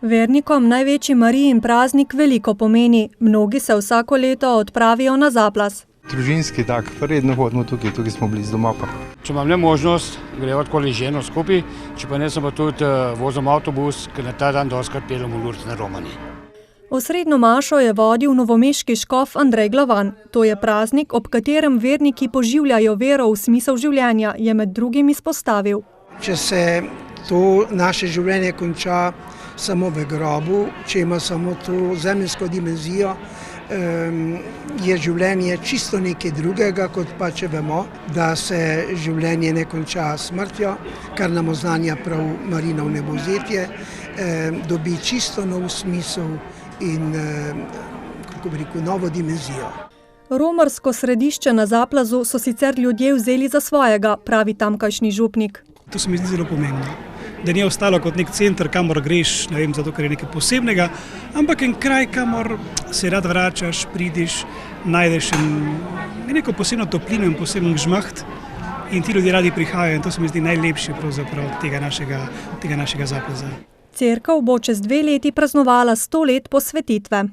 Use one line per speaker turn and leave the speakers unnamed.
Vernikom največji Marijin praznik veliko pomeni. Mnogi se vsako leto odpravijo na Zaplas.
Družinski tak, redno hodimo tukaj smo blizu doma.
Če imam le možnost, gremo tako leženo skupaj, če pa ne sem pa tudi vozim avtobus, ker na ta dan dostikrat peljem v Lourdes na Romaniji.
Osrednjo mašo je vodil novomeški škof Andrej Glavan. To je praznik, ob katerem verniki poživljajo vero v smisel življenja, je med drugim izpostavil.
Če se to naše življenje konča samo v grobu, če ima samo to zemeljsko dimenzijo, je življenje čisto nekaj drugega, kot pa če vemo, da se življenje ne konča smrtjo, kar nam oznanja prav Marijino vnebovzetje, dobi čisto nov smisel in kako bi rekel, novo dimenzijo.
Romarsko središče na Zaplazu so sicer ljudje vzeli za svojega, pravi tamkajšnji župnik.
To se mi zdi zelo pomembno, da ni ostalo kot nek center, kamor greš, ne vem, zato ker je nekaj posebnega, ampak en kraj, kamor se rad vračaš, pridiš, najdeš neko posebno toplino in poseben žmaht in ti ljudje radi prihajajo in to se mi zdi najlepše pravzaprav tega našega Zaplaza.
Cerkev bo čez 2 leti praznovala 100 let posvetitve.